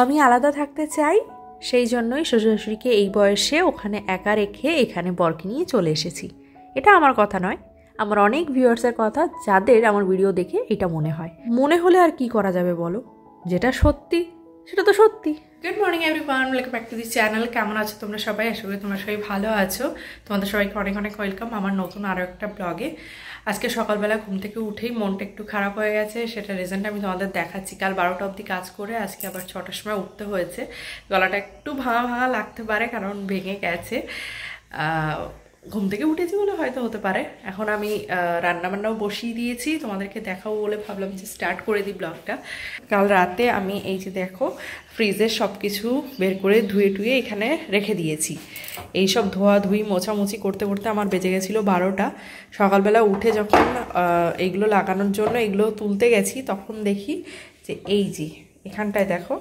আমি আলাদা থাকতে চাই, সেই জন্যই শ্বশুর-শাশুড়িকে এই বয়সে ওখানে একা রেখে এখানে বরকে নিয়ে চলে এসেছি। এটা আমার কথা নয়, আমার অনেক ভিউয়ার্সের কথা, যাদের আমার ভিডিও দেখে এটা মনে হয়। মনে হলে আর কি করা যাবে বলো, যেটা সত্যি সেটা তো সত্যি। Good morning everyone, welcome back to this channel. কেমন আছো তোমরা সবাই? আশা করি তোমরা সবাই ভালো আছো। তোমাদের সবাইকে অনেক অনেক ওয়েলকাম আমার নতুন আরও একটা ব্লগে। আজকে সকালবেলা ঘুম থেকে উঠেই মনটা একটু খারাপ হয়ে গেছে, সেটা রিজনটা আমি তোমাদের দেখাচ্ছি। কাল 12টা অবধি কাজ করে আজকে আবার 6টার সময় উঠতে হয়েছে। গলাটা একটু ভাঙা ভাঙা লাগতে পারে, কারণ ভেঙে গেছে। ঘুম থেকে উঠেছি বলে হয়তো হতে পারে। এখন আমি রান্নাবান্নাও বসিয়ে দিয়েছি, তোমাদেরকে দেখাবো বলে ভাবলাম যে স্টার্ট করে দিই ব্লগটা। কাল রাতে আমি এই যে দেখো ফ্রিজের সব কিছু বের করে ধুয়ে টুয়ে এখানে রেখে দিয়েছি। এই সব ধোয়াধুয়ি মোছামুছি করতে করতে আমার বেজে গেছিলো 12টা। সকালবেলা উঠে যখন এইগুলো লাগানোর জন্য এগুলো তুলতে গেছি, তখন দেখি যে এই যে এখানটায় দেখো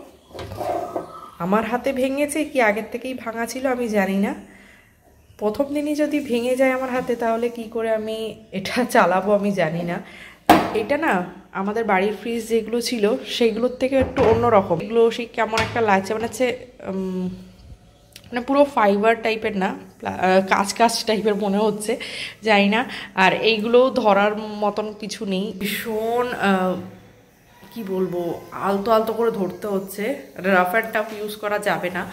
আমার হাতে ভেঙেছে কি আগের থেকেই ভাঙা ছিল আমি জানি না। প্রথম দিনই যদি ভেঙে যায় আমার হাতে, তাহলে কি করে আমি এটা চালাবো আমি জানি না। এটা না আমাদের বাড়ির ফ্রিজ যেগুলো ছিল সেইগুলোর থেকে একটু অন্যরকম। এগুলো সেই কেমন একটা লাগছে, মানে হচ্ছে মানে পুরো ফাইবার টাইপের না, কাঁচ কাঁচ টাইপের মনে হচ্ছে, জানি না। আর এইগুলো ধরার মতন কিছু নেই, ভীষণ কি বলবো আলতো আলতো করে ধরতে হচ্ছে। রাফ অ্যান্ড টাফ ইউজ করা যাবে না।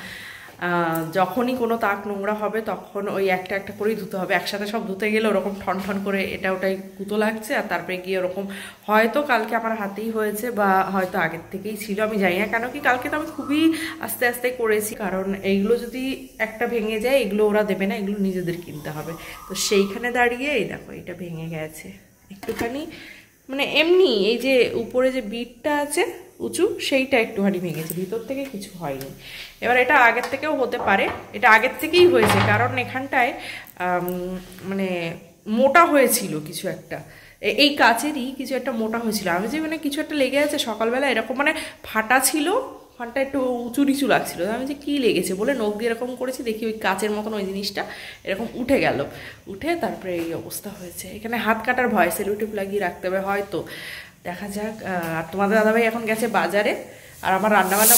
যখনই কোনো তাক নোংরা হবে তখন ওই একটা একটা করেই ধুতে হবে। একসাথে সব ধুতে গেলে ওরকম ঠন ঠন করে এটা ওটাই গুঁতো লাগছে, আর তারপরে গিয়ে ওরকম হয়তো কালকে আমার হাতেই হয়েছে বা হয়তো আগের থেকেই ছিল, আমি জানি না। কেন কি কালকে তো আমি খুবই আস্তে আস্তে করেছি, কারণ এইগুলো যদি একটা ভেঙে যায় এগুলো ওরা দেবে না, এগুলো নিজেদের কিনতে হবে। তো সেইখানে দাঁড়িয়ে এই দেখো এটা ভেঙে গেছে একটুখানি, মানে এমনি এই যে উপরে যে বিটটা আছে উঁচু সেইটা একটুখানি ভেঙেছে, ভিতর থেকে কিছু হয়নি। এবার এটা আগের থেকেও হতে পারে, এটা আগের থেকেই হয়েছে, কারণ এখানটায় মানে মোটা হয়েছিল কিছু একটা, এই কাচেরই কিছু একটা মোটা হয়েছিল। আমি যে মানে কিছু একটা লেগে আছে সকালবেলা এরকম, মানে ফাটা ছিল, ফানটা একটু উঁচু নিচু লাগছিল। আমি যে কী লেগেছে বলে নখ দিয়ে এরকম করেছি, দেখি ওই কাচের মতন ওই জিনিসটা এরকম উঠে গেল, উঠে তারপরে এই অবস্থা হয়েছে। এখানে হাত কাটার ভয়, সেলুটেপ লাগিয়ে রাখতে হবে হয়তো, দেখা যাক। আর তোমাদের দাদাভাই এখন গেছে বাজারে, আর আমার রান্নাবান্না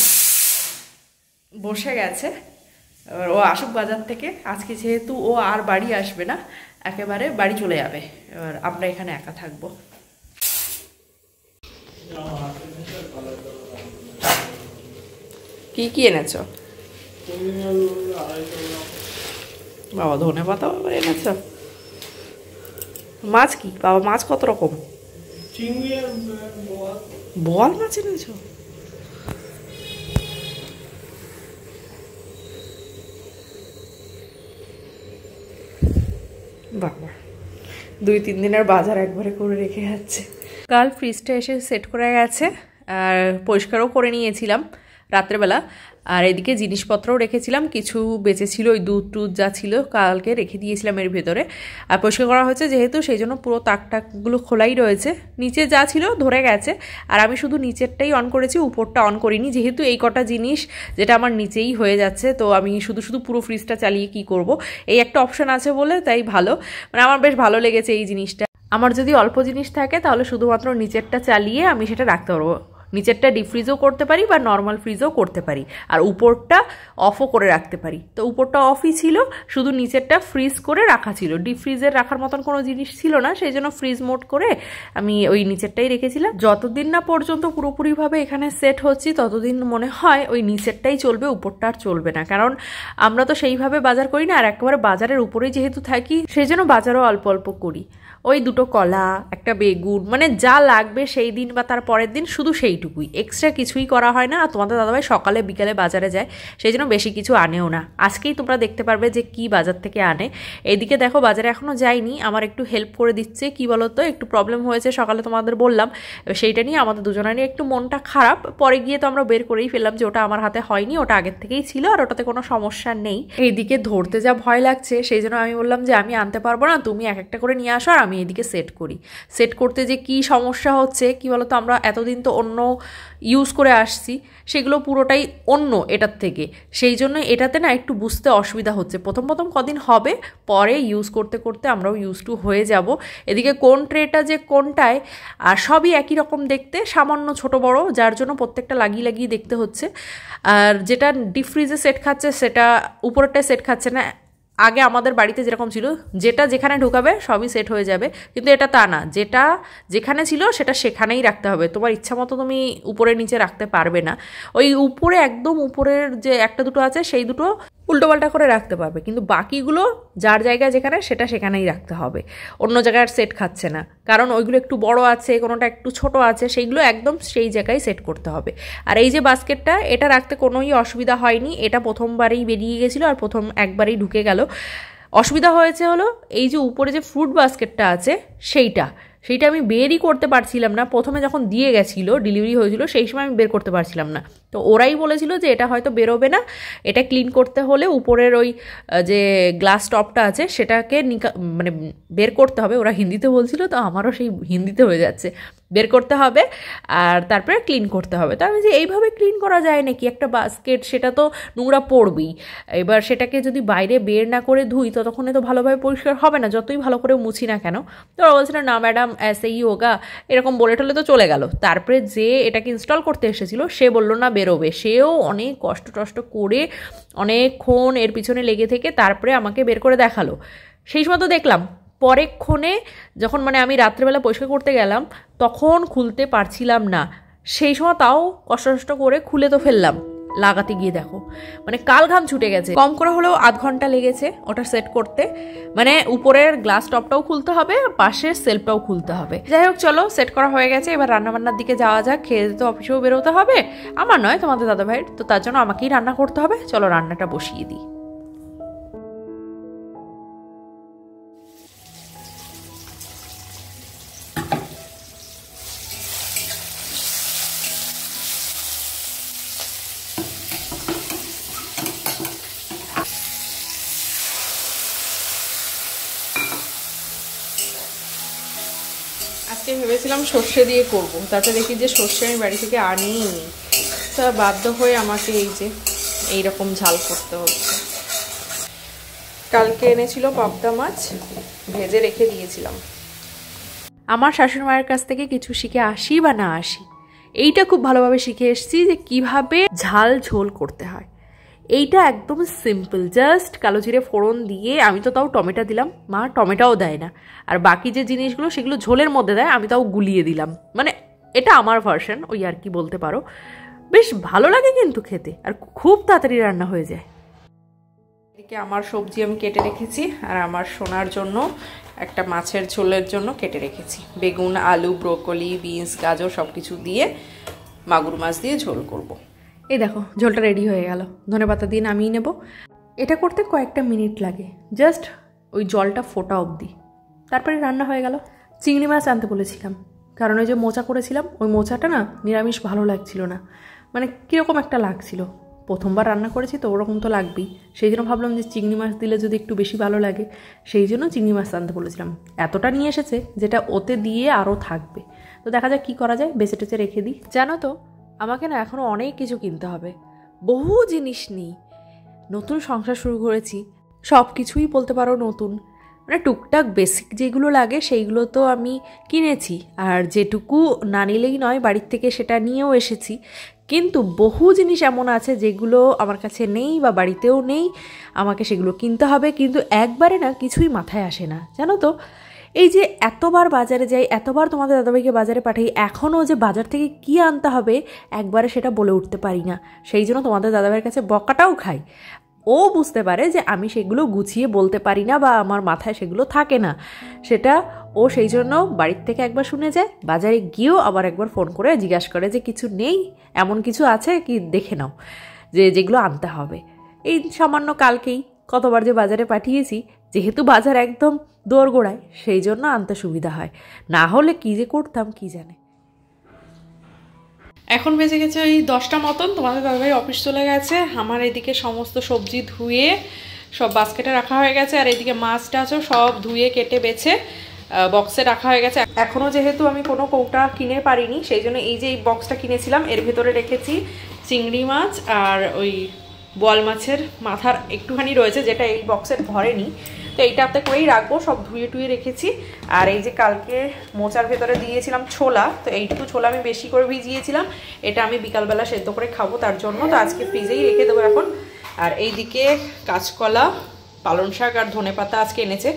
বসে গেছে। এবার ও আসুক বাজার থেকে, আজকে যেহেতু ও আর বাড়ি আসবে না, একেবারে বাড়ি চলে যাবে। এবার আমরা এখানে একা থাকবো। কি কি এনেছো বাবা? ধনে পাতা আবার এনেছো। মাছ কি বাবা? মাছ কত রকম? বোয়াল মাছ এনেছো? বাবা 2-3 দিনের বাজার একবারে করে রেখে যাচ্ছে। কাল ফ্রিজটা এসে সেট করে গেছে, আর পরিষ্কারও করে নিয়েছিলাম রাত্রেবেলা। আর এদিকে জিনিসপত্রও রেখেছিলাম, কিছু বেঁচেছিল, ওই দুধ টুধ যা ছিল কালকে রেখে দিয়েছিলাম এর ভেতরে। আর পরিষ্কার করা হয়েছে যেহেতু, সেই জন্য পুরো তাক টাকগুলো খোলাই রয়েছে। নিচে যা ছিল ধরে গেছে, আর আমি শুধু নিচেরটাই অন করেছি, উপরটা অন করিনি, যেহেতু এই কটা জিনিস যেটা আমার নিচেই হয়ে যাচ্ছে, তো আমি শুধু শুধু পুরো ফ্রিজটা চালিয়ে কি করব। এই একটা অপশান আছে বলে তাই ভালো, মানে আমার বেশ ভালো লেগেছে এই জিনিসটা। আমার যদি অল্প জিনিস থাকে তাহলে শুধুমাত্র নিচেরটা চালিয়ে আমি সেটা রাখতে পারবো। নিচেরটা ডিপ ফ্রিজও করতে পারি বা নর্মাল ফ্রিজও করতে পারি, আর উপরটা অফও করে রাখতে পারি। তো উপরটা অফই ছিল, শুধু নিচেরটা ফ্রিজ করে রাখা ছিল। ডিপ ফ্রিজের রাখার মতন কোনো জিনিস ছিল না, সেই জন্য ফ্রিজ মোড করে আমি ওই নিচেরটাই রেখেছিলাম। যতদিন না পর্যন্ত পুরোপুরিভাবে এখানে সেট হচ্ছি ততদিন মনে হয় ওই নিচেরটাই চলবে, উপরটা আর চলবে না। কারণ আমরা তো সেইভাবে বাজার করি না, আর একেবারে বাজারের উপরেই যেহেতু থাকি, সেই জন্য বাজারও অল্প অল্প করি। ওই 2টো কলা, একটা বেগুন, মানে যা লাগবে সেই দিন বা তার পরের দিন, শুধু সেইটুকুই, এক্সট্রা কিছুই করা হয় না। আর তোমাদের দাদাভাই সকালে বিকালে বাজারে যায়, সেই জন্য বেশি কিছু আনেও না। আজকেই তোমরা দেখতে পারবে যে কি বাজার থেকে আনে। এইদিকে দেখো বাজারে এখনও যাইনি, আমার একটু হেল্প করে দিচ্ছে। কি বলো তো, একটু প্রবলেম হয়েছে সকালে, তোমাদের বললাম, সেইটা নিয়ে আমাদের দুজনেরই একটু মনটা খারাপ। পরে গিয়ে তো আমরা বের করেই ফেললাম যে ওটা আমার হাতে হয়নি, ওটা আগের থেকেই ছিল, আর ওটাতে কোনো সমস্যা নেই। এইদিকে ধরতে যা ভয় লাগছে, সেই জন্য আমি বললাম যে আমি আনতে পারবো না, তুমি এক একটা করে নিয়ে আসো আর আমি আমি এদিকে সেট করি। সেট করতে যে কি সমস্যা হচ্ছে কি বলতো, আমরা এতদিন তো অন্য ইউজ করে আসছি, সেগুলো পুরোটাই অন্য এটার থেকে, সেই জন্য এটাতে না একটু বুঝতে অসুবিধা হচ্ছে। প্রথম কদিন হবে, পরে ইউজ করতে করতে আমরাও ইউজ টু হয়ে যাব। এদিকে কোন ট্রেটা যে কোনটায়, আর সবই একই রকম দেখতে, সামান্য ছোট বড়, যার জন্য প্রত্যেকটা লাগিয়ে লাগিয়ে দেখতে হচ্ছে। আর যেটা ডিপ ফ্রিজে সেট খাচ্ছে সেটা উপরেরটায় সেট খাচ্ছে না। আগে আমাদের বাড়িতে যেরকম ছিল, যেটা যেখানে ঢুকাবে সবই সেট হয়ে যাবে, কিন্তু এটা তা না, যেটা যেখানে ছিল সেটা সেখানেই রাখতে হবে। তোমার ইচ্ছা মতো তুমি উপরে নিচে রাখতে পারবে না। ওই উপরে একদম উপরের যে একটা দুটো আছে সেই দুটো উল্টোপাল্টা করে রাখতে পারবে, কিন্তু বাকিগুলো যার জায়গায় যেখানে সেটা সেখানেই রাখতে হবে। অন্য জায়গায় সেট খাচ্ছে না, কারণ ওইগুলো একটু বড় আছে, কোনোটা একটু ছোট আছে, সেইগুলো একদম সেই জায়গায় সেট করতে হবে। আর এই যে বাস্কেটটা, এটা রাখতে কোনোই অসুবিধা হয়নি। এটা প্রথমবারেই বেরিয়ে গেছিলো আর প্রথম একবারেই ঢুকে গেল। অসুবিধা হয়েছে হলো এই যে উপরে যে ফ্রুট বাস্কেটটা আছে সেইটা আমি বেরই করতে পারছিলাম না। প্রথমে যখন দিয়ে গেছিলো, ডেলিভারি হয়েছিল, সেই সময় আমি বের করতে পারছিলাম না। তো ওরাই বলেছিল যে এটা হয়তো বেরোবে না, এটা ক্লিন করতে হলে উপরের ওই যে গ্লাস টপটা আছে সেটাকে মানে বের করতে হবে। ওরা হিন্দিতে বলছিল, তো আমারও সেই হিন্দিতে হয়ে যাচ্ছে, বের করতে হবে আর তারপরে ক্লিন করতে হবে। তো আমি যে এইভাবে ক্লিন করা যায় নাকি একটা বাস্কেট, সেটা তো নোংরা পড়বেই। এবার সেটাকে যদি বাইরে বের না করে ধুই ততক্ষণে তো ভালোভাবে পরিষ্কার হবে না, যতই ভালো করে মুছি না কেন। তো ওরা বলছিল না ম্যাডাম ऐसे ही होगा, এরকম বলে টলে তো চলে গেল। তারপরে যে এটাকে ইনস্টল করতে এসেছিল সে বললো না বেরোবে, সেও অনেক কষ্ট করে অনেকক্ষণ এর পিছনে লেগে থেকে তারপরে আমাকে বের করে দেখালো। সেই সময় তো দেখলাম, পরেক্ষণে যখন মানে আমি রাত্রেবেলা পরিষ্কার করতে গেলাম তখন খুলতে পারছিলাম না। সেই সময় তাও কষ্ট করে খুলে তো ফেললাম, লাগাতে গিয়ে দেখো মানে কাল ঘাম ছুটে গেছে। কম করে হলেও আধ ঘন্টা লেগেছে ওটা সেট করতে। মানে উপরের গ্লাস টপটাও খুলতে হবে, পাশের সেলফটাও খুলতে হবে। যাই হোক, চলো সেট করা হয়ে গেছে, এবার রান্নাবান্নার দিকে যাওয়া যাক। খেয়ে তো অফিসেও বেরোতে হবে, আমার নয় তোমাদের দাদাভাইয়ের, তো তার জন্য আমাকেই রান্না করতে হবে। চলো রান্নাটা বসিয়ে দিই। আজকে ভেবেছিলাম সর্ষে দিয়ে করবো, তারপরে দেখি যে সর্ষে আমি বাড়ি থেকে আনিই, তা বাধ্য হয়ে আমাকে এই যে এইরকম ঝাল করতে হচ্ছে। কালকে এনেছিল পাবদা মাছ, ভেজে রেখে দিয়েছিলাম। আমার শাশুড়ি মায়ের কাছ থেকে কিছু শিখে আসি বা না আসি, এইটা খুব ভালোভাবে শিখে এসেছি যে কিভাবে ঝাল ঝোল করতে হয়। এইটা একদম সিম্পল, জাস্ট কালো জিরে ফোড়ন দিয়ে, আমি তো তাও টমেটো দিলাম, মা টমেটোও দেয় না, আর বাকি যে জিনিসগুলো সেগুলো ঝোলের মধ্যে দেয়, আমি তাও গুলিয়ে দিলাম। মানে এটা আমার ভার্সন, ওই আর কি বলতে পারো। বেশ ভালো লাগে কিন্তু খেতে, আর খুব তাড়াতাড়ি রান্না হয়ে যায়। এদিকে আমার সবজি আমি কেটে রেখেছি, আর আমার সোনার জন্য একটা মাছের ঝোলের জন্য কেটে রেখেছি। বেগুন, আলু, ব্রোকলি, বিনস, গাজর সব কিছু দিয়ে মাগুর মাছ দিয়ে ঝোল করব। এই দেখো ঝোলটা রেডি হয়ে গেল, ধনেপাতা দিয়ে নামিয়ে নেব। এটা করতে কয়েকটা মিনিট লাগে, জাস্ট ওই জলটা ফোটা অবধি, তারপরে রান্না হয়ে গেল। চিংড়ি মাছ আনতে বলেছিলাম, কারণ ওই যে মোচা করেছিলাম, ওই মোচাটা না নিরামিষ ভালো লাগছিল না, মানে কীরকম একটা লাগছিল। প্রথমবার রান্না করেছি তো ওরকম তো লাগবেই, সেই জন্য ভাবলাম যে চিংড়ি মাছ দিলে যদি একটু বেশি ভালো লাগে, সেই জন্য চিংড়ি মাছ আনতে বলেছিলাম। এতটা নিয়ে এসেছে যেটা ওতে দিয়ে আরও থাকবে, তো দেখা যাক কী করা যায়, বেঁচে টেচে রেখে দিই। জানো তো আমাকে না এখনও অনেক কিছু কিনতে হবে, বহু জিনিস নিই। নতুন সংসার শুরু করেছি, সব কিছুই বলতে পারো নতুন, মানে টুকটাক বেসিক যেগুলো লাগে সেইগুলো তো আমি কিনেছি, আর যেটুকু না নিলেই নয় বাড়ির থেকে সেটা নিয়েও এসেছি। কিন্তু বহু জিনিস এমন আছে যেগুলো আমার কাছে নেই বা বাড়িতেও নেই, আমাকে সেগুলো কিনতে হবে। কিন্তু একবারে না কিছুই মাথায় আসে না, জানো তো। এই যে এতবার বাজারে যাই, এতবার তোমাদের দাদাভাইকে বাজারে পাঠাই, এখনও যে বাজার থেকে কী আনতে হবে একবারে সেটা বলে উঠতে পারি না। সেই জন্য তোমাদের দাদাভাইয়ের কাছে বকাটাও খাই। ও বুঝতে পারে যে আমি সেগুলো গুছিয়ে বলতে পারি না বা আমার মাথায় সেগুলো থাকে না, সেটা ও সেই জন্য বাড়ির থেকে একবার শুনে যায়, বাজারে গিয়েও আবার একবার ফোন করে জিজ্ঞাসা করে যে কিছু নেই, এমন কিছু আছে কি দেখে নাও, যেগুলো আনতে হবে। এই সামান্য কালকেই কতবার যে বাজারে পাঠিয়েছি, যেহেতু বাজার একদম দোরগোড়ায় সেই জন্য আনতে সুবিধা হয়, না হলে কী যে করতাম কি জানে। এখন বেজে গেছে ওই 10টা মতন, তোমাদের দাদাভাই অফিস চলে গেছে। আমার এদিকে সমস্ত সবজি ধুয়ে সব বাস্কেটে রাখা হয়ে গেছে, আর এদিকে মাছ টাছও সব ধুয়ে কেটে বেছে বক্সে রাখা হয়ে গেছে। এখনও যেহেতু আমি কোনো কৌটা কিনে পারিনি, সেই জন্য এই যে এই বক্সটা কিনেছিলাম এর ভেতরে রেখেছি চিংড়ি মাছ আর ওই বোয়াল মাছের মাথার একটুখানি রয়েছে, যেটা এই বক্সের ভরেনি। তো এইটাতে করেই রাখবো, সব ধুয়ে টুয়ে রেখেছি। আর এই যে কালকে মোচার ভেতরে দিয়েছিলাম ছোলা, তো এইটুকু ছোলা আমি বেশি করে ভিজিয়েছিলাম, এটা আমি বিকালবেলা সেদ্ধ করে খাবো তার জন্য, তো আজকে ফ্রিজেই রেখে দেবো এখন। আর এইদিকে কাঁচকলা, পালং শাক আর ধনেপাতা আজকে এনেছে,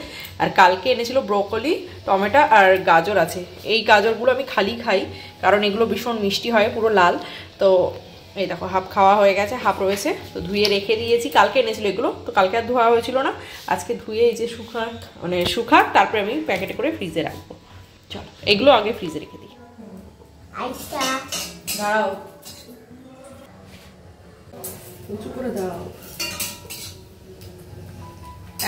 আর কালকে এনেছিল ব্রোকলি, টমেটো আর গাজর আছে। এই গাজরগুলো আমি খালি খাই, কারণ এগুলো ভীষণ মিষ্টি হয়, পুরো লাল। তো এই দেখো হাফ খাওয়া হয়ে গেছে, হাফ রয়েছে, তো ধুয়ে রেখে দিয়েছি। কালকে এনেছিল এগুলো, তো কালকে আর ধোয়া হয়েছিল না, আজকে ধুয়ে এই যে শুকাক তারপরে আমি প্যাকেটে করে ফ্রিজে রাখবো। চলো এগুলো আগে ফ্রিজে রেখে দিই। দাঁড়াও, উঁচু করে দাঁড়াও।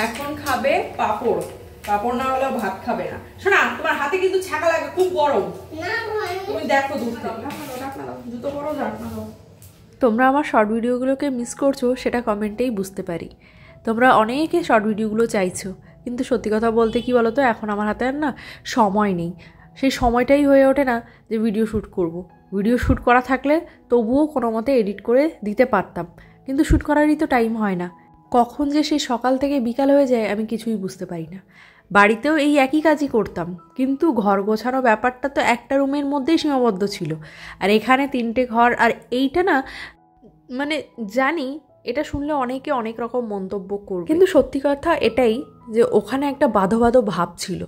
এখন খাবে পাঁপড়, পাঁপড় না হলে ভাত খাবে না। শোনা, তোমার হাতে কিন্তু ছাকা লাগে, খুব গরম, তুমি দেখো দূর থেকে। জুতো পরো, যাক না। তোমরা আমার শর্ট ভিডিওগুলোকে মিস করছো সেটা কমেন্টেই বুঝতে পারি। তোমরা অনেকে শর্ট ভিডিওগুলো চাইছো, কিন্তু সত্যি কথা বলতে কি বলো তো, এখন আমার হাতে আর না সময় নেই। সেই সময়টাই হয়ে ওঠে না যে ভিডিও শ্যুট করব। ভিডিও শ্যুট করা থাকলে তবুও কোনো মতে এডিট করে দিতে পারতাম, কিন্তু শ্যুট করারই তো টাইম হয় না। কখন যে সেই সকাল থেকে বিকাল হয়ে যায় আমি কিছুই বুঝতে পারি না। বাড়িতেও এই একই কাজই করতাম, কিন্তু ঘর গোছানো ব্যাপারটা তো একটা রুমের মধ্যেই সীমাবদ্ধ ছিল, আর এখানে 3টে ঘর। আর এইটা না, মানে জানি এটা শুনলে অনেকে অনেক রকম মন্তব্য করবে, কিন্তু সত্যি কথা এটাই যে ওখানে একটা বাঁধো বাঁধো ভাব ছিল,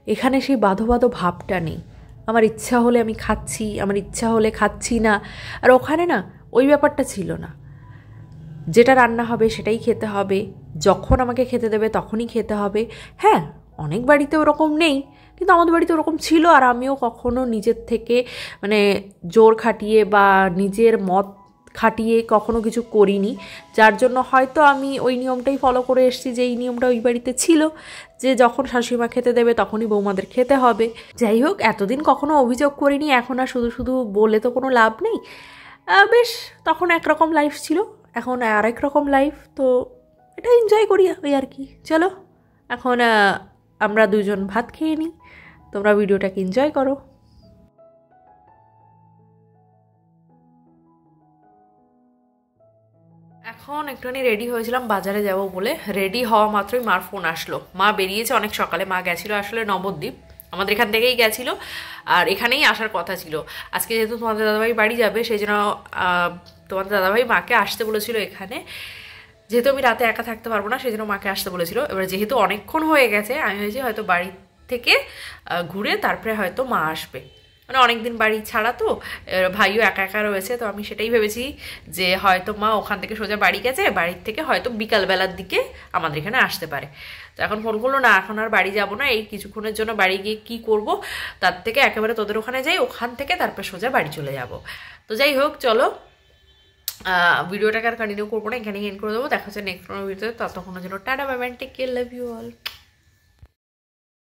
এখানে সেই বাঁধো বাঁধো ভাবটা নেই। আমার ইচ্ছা হলে আমি খাচ্ছি, আমার ইচ্ছা হলে খাচ্ছি না। আর ওখানে না ওই ব্যাপারটা ছিল না, যেটা রান্না হবে সেটাই খেতে হবে, যখন আমাকে খেতে দেবে তখনই খেতে হবে। হ্যাঁ, অনেক বাড়িতে ওরকম নেই, কিন্তু আমাদের বাড়িতে ওরকম ছিল। আর আমিও কখনো নিজের থেকে মানে জোর খাটিয়ে বা নিজের মত খাটিয়ে কখনো কিছু করিনি, যার জন্য হয়তো আমি ওই নিয়মটাই ফলো করে এসেছি, যে এই নিয়মটা ওই বাড়িতে ছিল, যে যখন শাশুড়িমা খেতে দেবে তখনই বৌমাদের খেতে হবে। যাই হোক, এতদিন কখনো অভিযোগ করিনি, এখন আর শুধু শুধু বলে তো কোনো লাভ নেই। বেশ, তখন একরকম লাইফ ছিল, এখন আরেক রকম লাইফ, তো এটা এনজয় করি ওই আর কি। চলো এখন আমরা দুজন ভাত খেয়ে নিই, তোমরা ভিডিওটাকে এনজয় করো। এখন একটুখানি রেডি হয়েছিলাম বাজারে যাব বলে, রেডি হওয়া মাত্রই মার ফোন আসলো। মা বেরিয়েছে অনেক সকালে, মা গেছিলো আসলে নবদ্বীপ, আমাদের এখান থেকেই গেছিলো, আর এখানেই আসার কথা ছিল। আজকে যেহেতু তোমাদের দাদাভাই বাড়ি যাবে, সেই জন্য তোমাদের দাদাভাই মাকে আসতে বলেছিল এখানে, যেহেতু আমি রাতে একা থাকতে পারবো না, সেই জন্য মাকে আসতে বলেছিল। এবার যেহেতু অনেকক্ষণ হয়ে গেছে, আমি ভেবেছি হয়তো বাড়ি থেকে ঘুরে তারপরে হয়তো মা আসবে, মানে অনেকদিন বাড়ি ছাড়া তো, ভাইও একা একা রয়েছে, তো আমি সেটাই ভেবেছি যে হয়তো মা ওখান থেকে সোজা বাড়ি গেছে, বাড়ির থেকে হয়তো বিকালবেলার দিকে আমাদের এখানে আসতে পারে। তো এখন ফোন করলো, না এখন আর বাড়ি যাব না, এই কিছুক্ষণের জন্য বাড়ি গিয়ে কী করব, তার থেকে একেবারে তোদের ওখানে যাই, ওখান থেকে তারপর সোজা বাড়ি চলে যাব। তো যাই হোক, চলো ভিডিওটাকে আর কন্টিনিউ করবো না, এখানেই এন্ড করে দেবো। দেখা হচ্ছে নেক্সট কোনো ভিডিওতে, ততক্ষণের জন্য টাটা, bye bye, take care, love you all.